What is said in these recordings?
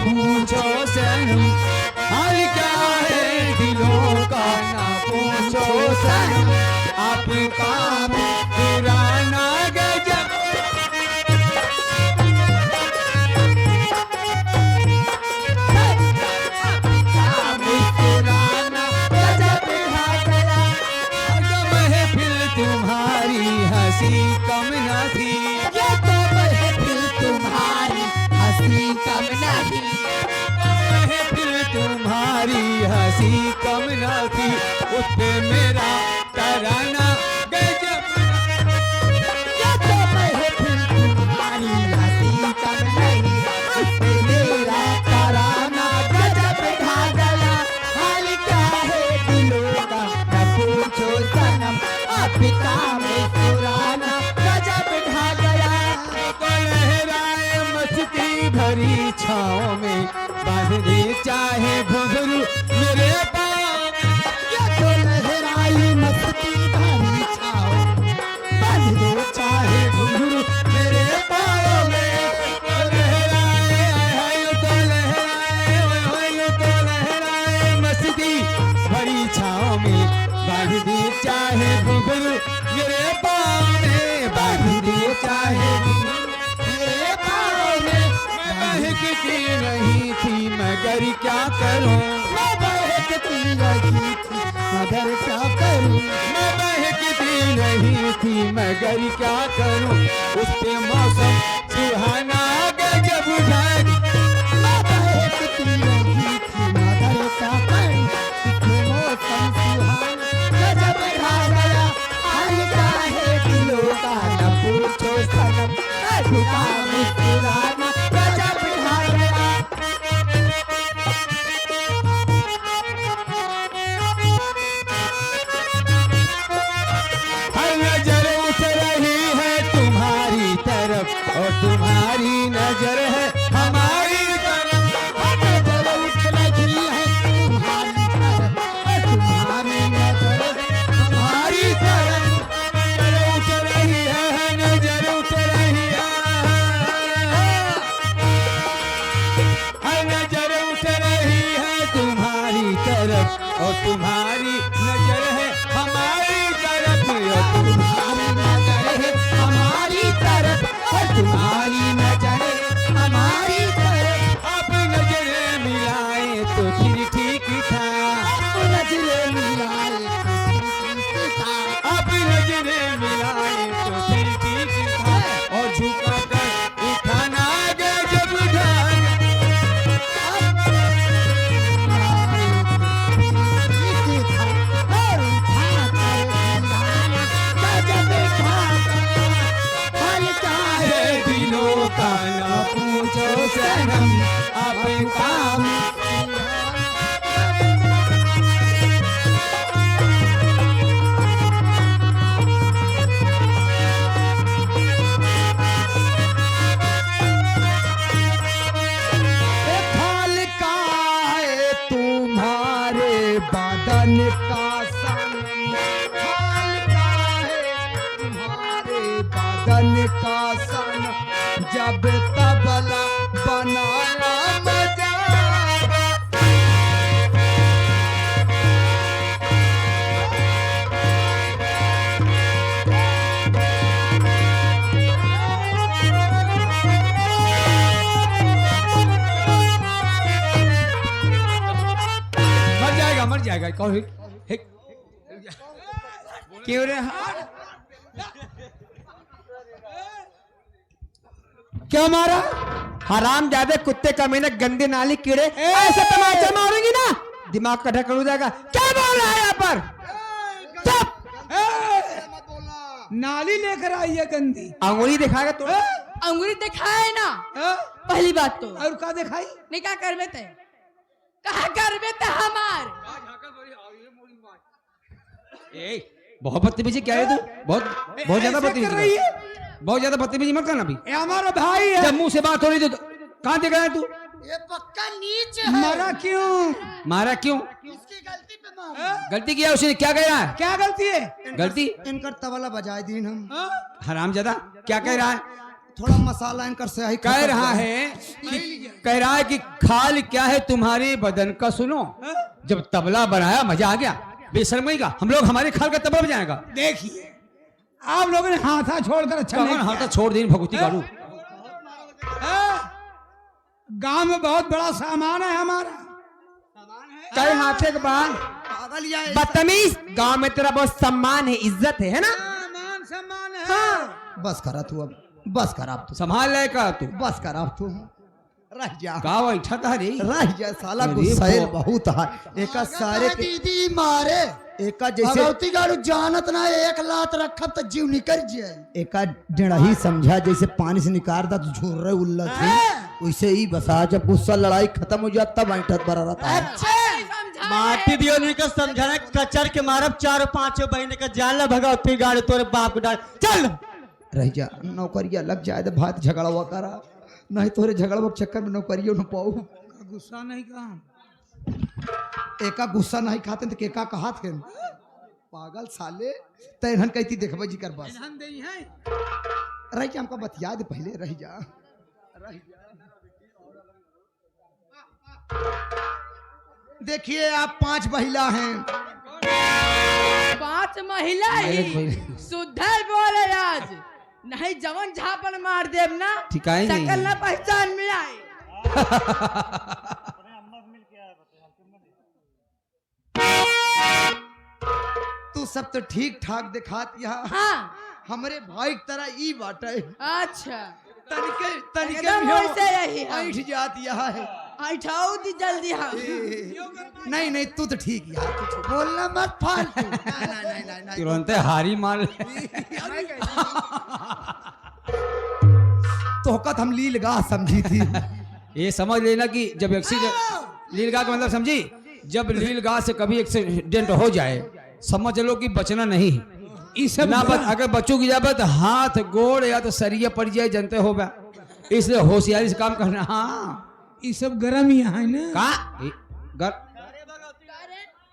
पूछो सनम, हाल क्या है दिलों का ना पूछो सनम, आपका पुराना गजब। पुराना गजब ढा गया, महफिल तुम्हारी हंसी कम न थी, ये तो महफिल तुम्हारी हंसी कम नहीं, महफिल तुम्हारी हंसी कम न थी, उस पे मेरा तराना गजब। ये तो महफिल तुम्हारी हंसी कम नहीं, उससे मेरा तराना गजब ढा गया, हाल क्या है दिलों का न पूछो सनम, आपका पुराना गजब ढा गया। तो लहराए मस्ती भरी छाँव में, बांधने चाहे घुंघरू मेरे पाँव में, ये तो लहराई मस्ती भरी छाँव, बांध दो चाहे घुंघरू मेरे पाँव में। तो लहराए तो लहराए तो लहराए मस्ती भरी छाँव में, बांध दे चाहे घुंघरू मेरे पाँव में, बांध दे चाहे मेरे पाँव में मैं बहकती नहीं थी मगर क्या करूं, मैं बहकती रही थी मगर क्या करूं, मैं बहकती नहीं थी मगर क्या करूं, उस पे मौसम सुहाना गजब ढाग। मैं बहकती रही थी मगर क्या करूं, इसमें मौसम सुहाना गजब ढा गया, हाल क्या है दिलों का न पूछो सनम, आपका मुस्कुराना गजब ढा गया। हर नजर उठ रही है तुम्हारी तरफ और तुम्हारी नजर है हमारी तरफ, नजर उठ रही है तुम्हारी तरफ, तुम्हारी नजर है हमारी तरफ। नजर उठ रही है, नजर उठ रही है, हर नजर उठ रही है तुम्हारी तरफ और तुम्हारी नजर है हमारी तरफ, और तुम्हारी नजर है हमारी तरफ, और तुम्हारी नजर है हमारी तरफ। आप नजरें मिलाए तो फिर ठीक था, नजरें मिलाए आप नजरें मिलाए तो फिर ठीक था, और झुका कर उठाना गजब ढाग। है दिलों का ना पूछो सनम, आपका फल का है तुम्हारे बदन का सनम, फल का है तुम्हारे बदन का सनम, जब तबला बनाया मजा। मर जाएगा कौन क्यों रे? क्या मारा? हराम जादे कुत्ते कमीने गंदे नाली कीड़े ऐसे तमाचा मारेंगी ना दिमाग का ढक्कन हो जाएगा। क्या बोल रहा है यहाँ पर? चुप! नाली लेकर आई है गंदी। अंगुली दिखाएगा तो अंगूरी दिखाए ना पहली बात तो और का दिखाई नहीं क्या कर बेते कहा कर बेते हमार बहुत बदतमीजी क्या है तू? बहुत ज्यादा बदतमीजी, बहुत ज्यादा बदतमीजी मत करना। अभी ये हमारा भाई है। जब मुंह से बात हो रही तो कहाँ देख रहा है तू? ये पक्का नीच मरा क्यों? मारा क्यों? इसकी गलती पे मार। गलती किया उसने, क्या कह रहा है? क्या गलती है? गलती इनकर तबला बजाए दीन हम। हरामजादा क्या कह रहा है? थोड़ा मसाला इनकर सही कह रहा है कह रहा है कि खाल क्या है तुम्हारे बदन का सुनो। जब तबला बनाया मजा आ गया। बेशर्मी का हम लोग हमारे खाल का तबला बजाएगा। देखिए आप लोगों ने हाथा छोड़कर अच्छा नहीं कौन किया। हाथा छोड़ दी भगवती गाड़ू। गांव में बहुत बड़ा सामान है हमारा। कई हाथे के बाद पागल या बदतमीज, गांव में तेरा बहुत सम्मान है, इज्जत है ना? मान सम्मान है। हाँ। बस करा तू अब, बस करा अब तू, संभाल ले का तू बस करा अब तू। रह जा, का बैठा था रे। रह जा साला, अरे गुस्सैल बो- बहुत है। एका सारे के- दीदी मारे एका जैसे भगवती गाड़ू जानत ना एक लात रखब तो जीव निकल जाए। एका डेढ़ही समझा जैसे पानी से निकाल दा तो झूर रहे उल्ला थी, वैसे ही बसा। जब गुस्सा लड़ाई खत्म हो जाता बैठत बरा रहता है। माटी दियो नहीं का समझाना, कचर के मारब चारों पांचों बहने का जान ला भगवती गाड़ी तोरे बाप को डाल चल। रह जा, नौकरिया लग जाए तो भात झगड़ा हुआ करा, नहीं तोरे झगड़ा के चक्कर में नौकरियों न पाऊ। गुस्सा नहीं कहा। एका गुस्सा नहीं खाते तो केका कहा थे पागल साले। तैनहन कहती देखबे जी कर बस। ध्यान दे है। रह जा, हमका बतिया दे पहले। रह जा, रह जा। देखिए आप 5 महिला हैं। 5 महिला ही शुद्ध बोले आज नहीं जवन झापन मार देव ना ठिकाई नहीं शकल है। ना पहचान में आए। तू सब तो ठीक ठाक दिखातिया। हाँ हमरे भाई की तरह ई बाटे, अच्छा तनिके तनिके एकदम भी वैसे यही है। ऐठ जातिया है। उठाओ दी जल्दी हाँ। नहीं नहीं, तू तो ठीक यार, तू ठीक। बोलना मत फालतू। नहीं तुरंत हारी मार तो हकत हम लीलगाह समझी थी। ये समझ लेना कि जब एक्सीडेंट, लीलगाह का मतलब समझी, जब लीलगाह से कभी एक्सीडेंट हो जाए समझ लो कि बचना नहीं है। इस सब ना बच, अगर बच्चों की जाए तो हाथ गोड़ या तो सरिया पड़ जाए, जनते हो गया। इसलिए होशियारी से काम करना। हाँ ये सब गरम ही है ना। का गर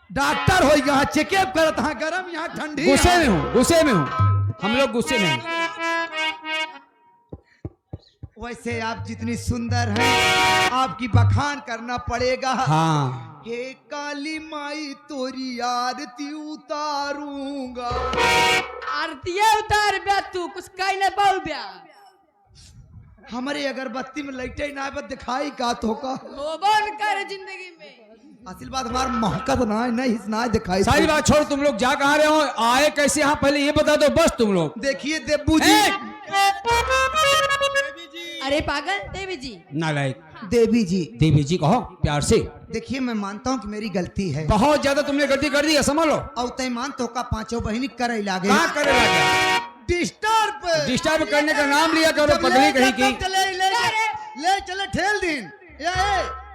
डॉक्टर हो गया, चेकअप करत हाँ, गरम यहाँ ठंडी। गुस्से में हूँ, गुस्से में हूँ। हम लोग गुस्से में हैं। वैसे आप जितनी सुंदर हैं, आपकी बखान करना पड़ेगा। हाँ हे काली माई तोरी आरती उतारूंगा। आरतिया उतार ब्या तू कुछ कह न पाऊ ब्या। हमारे अगरबत्ती में लाइटे ना बत दिखाई का तो का होबन कर जिंदगी में। असल बात हमारा महकत ना है, नहीं ना दिखाई। सारी बात छोड़, तुम लोग जा कहाँ रहे हो, आए कैसे यहाँ, पहले ये बता दो बस तुम लोग। देखिए देबू जी, अरे पागल देवी जी। नालायक देवी जी, देवी जी कहो प्यार से। देखिए मैं मानता हूँ कि मेरी गलती है, बहुत ज्यादा तुमने गलती कर दी है, समझ लो। और तय मान तो का 5 बहनी करे लागे। कहाँ करे लगा? डिस्टर्ब डिस्टर्ब करने का नाम लिया करो, पगली कहीं की। ले चले ठेल दिन ये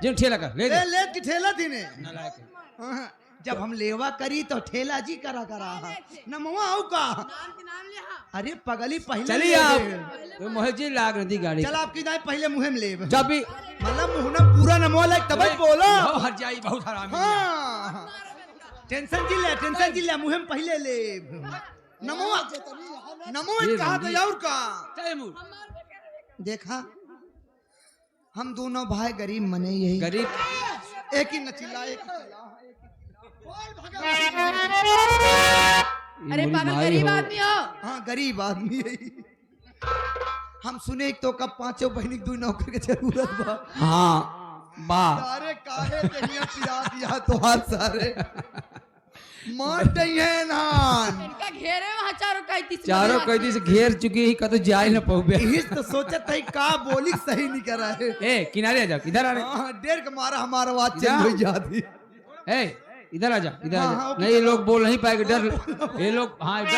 जिन ठेला कर ले दे। ले की ठेला दिन है। नालायक है। हाँ, जब हम लेवा करी तो ठेला जी करा नमवा आऊ का। नाम के नाम लिया। अरे पगली पहले चलिए ले आप ले। तो मोहित जी लाग रही थी गाड़ी। चल आपकी दाई पहले मुहे में ले। जब भी मतलब मुहना पूरा नमवा लायक तब बोला। बहुत हट जाई, बहुत हरामी है। हाँ, टेंशन जी ले मुहे में पहले ले। नमवा ये कहा रंगी। तो और का चल मुँह। देखा, हम दोनों भाई गरीब मने यही गरीब एक ही नचिल्ला एक ही चिल्ला। अरे मुड़ी पागल मारी गरीब हो। आदमी हो। हाँ गरीब आदमी है। हम सुने तो कब 5 बहनी 2 नौकर के जरूरत बा। हाँ वाह, सारे काहे कहिया पिया दिया तो हाथ सारे मार दइए नान। इनका घेरे वहाँ चारों कैदी से चारों बना। कैदी से घेर चुकी ही, कतो जाए न पहुँचे। इस तो सोचत है का बोली सही नहीं करा है। ए किनारे आ जाओ, इधर आ रहे। हाँ, डेढ़ का मारा हमारा आवाज चेंज हो जाती। ए इधर आ जा, इधर आ हाँ, जा। हाँ, नहीं ये लोग बोल नहीं पाएंगे, डर ये लोग। हाँ डर,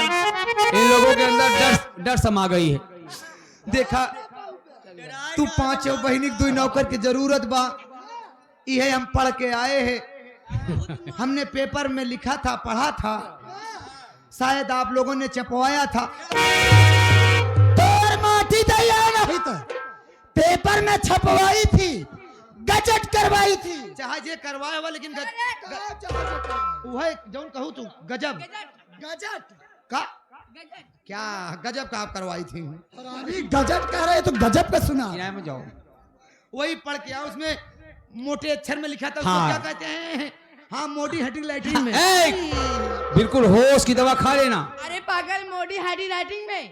इन लोगों के अंदर डर समा गई है। देखा तू 5 बहनी 2 नौकर की जरूरत बा, ये हम पढ़ के आए हैं। हमने पेपर में लिखा था, पढ़ा था, शायद आप लोगों ने छपवाया था। तोर माटी दैया नहीं तो पेपर में छपवाई थी, गजट करवाई थी। चाहे जे करवाया हुआ, लेकिन वह जौन कहूँ तू गजब गजट का गजट। क्या गजब का आप करवाई थी। अरे गजट कह रहे तो गजब का सुना। किनारे में जाओ। वही पढ़ के आओ, उसमें मोटे अक्षर में लिखा था, उसको हाँ। क्या कहते हैं? हाँ, मोटी हटी लैट्रिन में। बिल्कुल होश की दवा खा लेना। अरे पागल, मोटी हैडी राइटिंग में